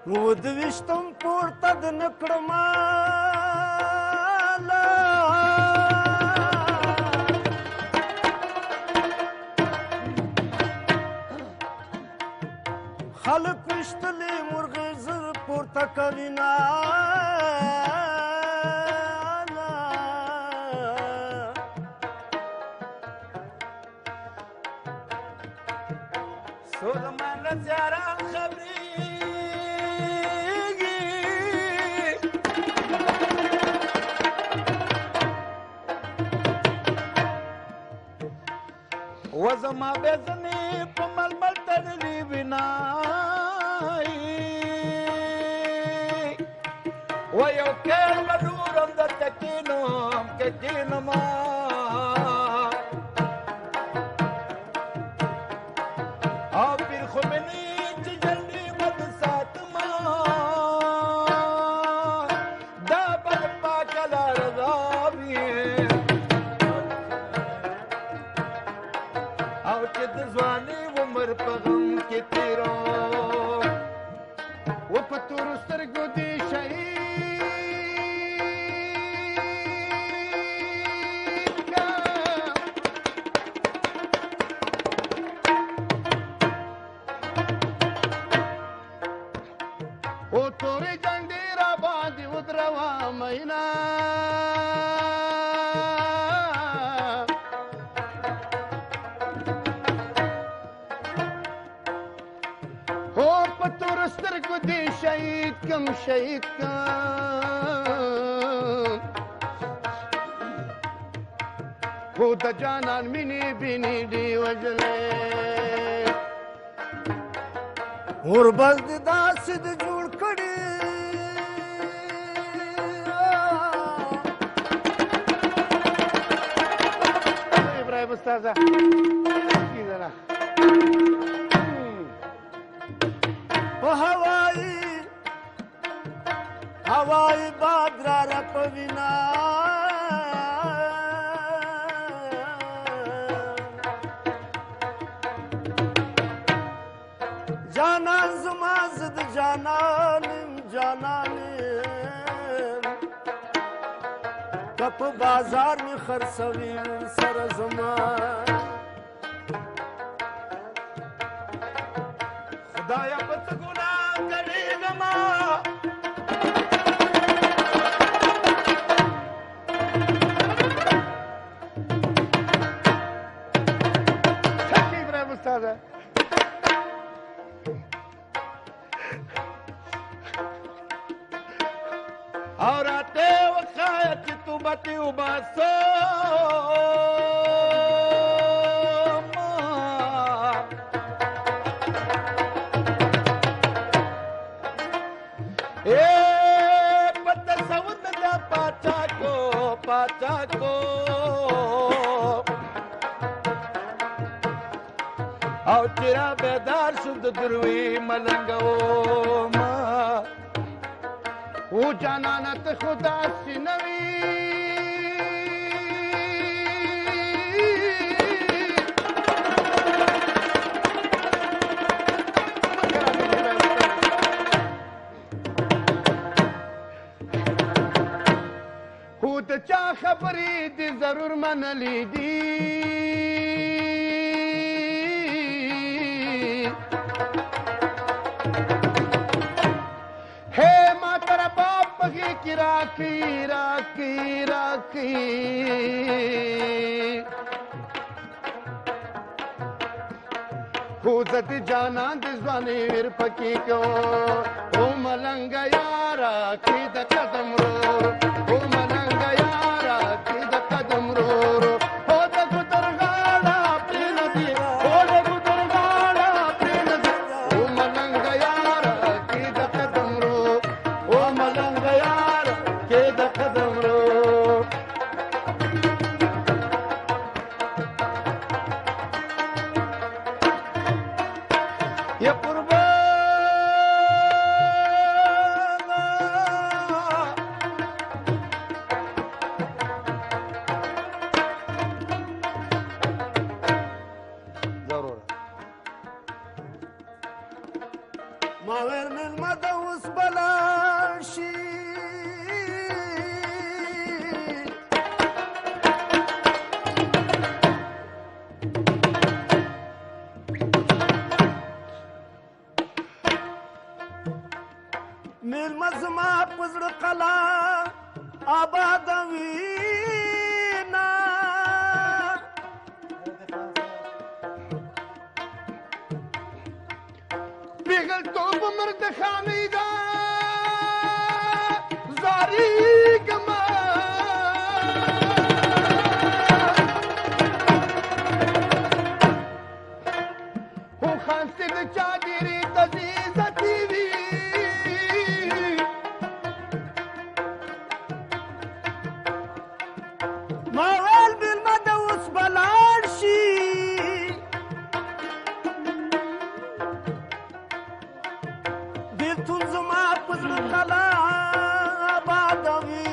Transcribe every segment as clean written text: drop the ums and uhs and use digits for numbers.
ودویشتم پورته د نکړماله خلک ویشتلي مرغې زر پورته کوینه سلمان زیاران خبریږي و زما بېزنې په ململ تړلي وینای و یو کال به نورم درته کینم که کینما شهید کم خو د جانان مینې بینې دی وژلې غربت دې داسې د جوړ کړي ابراهیم استاذه په هوای باد را رپوینا جانان زما زد جانانم که په بازار می خرڅوي سره زما خدایا په څه ګناه کړې زما اور آتے وقایت چې تو باتی وباسو پتہ سود دا پاچا کو او تیرا بیدار شد دروی ملنگو ما او جانانت خدا سی نوی او د چا خبرې دې ضرور منلې دي راکی خوزت جانان د ځواني ور پکې کو او ملنګ یارا کی د قدم رو او ملنګ یارا کی د قدم رو او د ګدر غاړه پرین دی او د ګدر غاړه پرین دی او ملنګ یارا کی د قدم رو او ملنګ یارا کی د قدم رو یا قربان ضرور ما ویل مېلمه د اوس بلا شي مېلمه زما په زړه قلا آبادوينا بيغل توب مرد خاميدا زاري قما هو خانسي بچاديري تزيزة تيوي ما ویل مېلمه د اوس بلاړ شي بېلتون زما په زړه قلا آبادوينا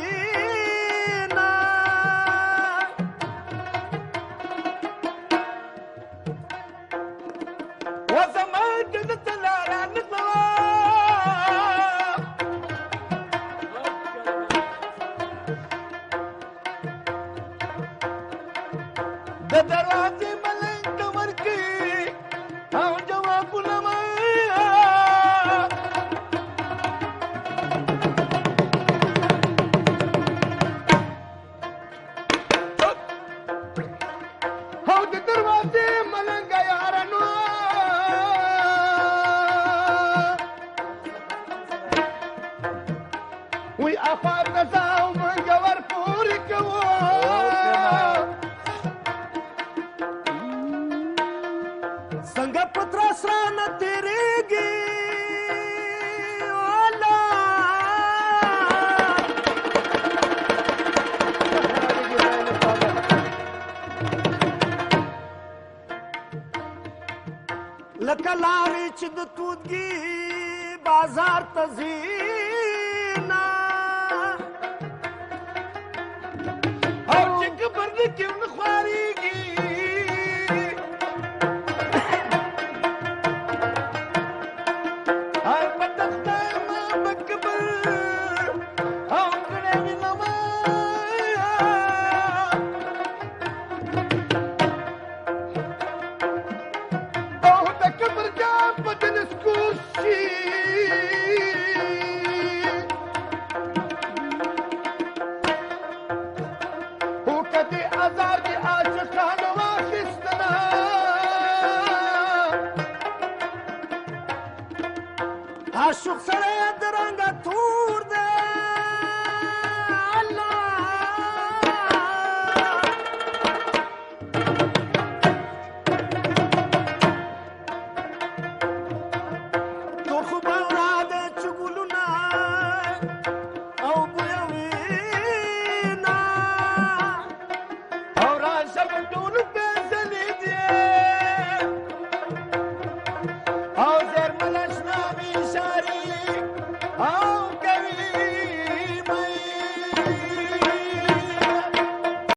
وزمان كنت لا نسوا د دروازې ملنګ ورکي او جوابونه ما او د دروازې ملنګ یارانو وی افاد نزاو منګ ور پورې کوو څنګه په ترس رانه تېرېږي والا لکه لارې چې د تودګي بازار ته ځي نه او چې کبر د کې نه خوارېږي هر په تخته ما به کبر او کړی مې نما او د کبر جام په دنسکور شي هو کدی ازار دی عاشقانو واخیستنا عاشق سره د رنګه تور دی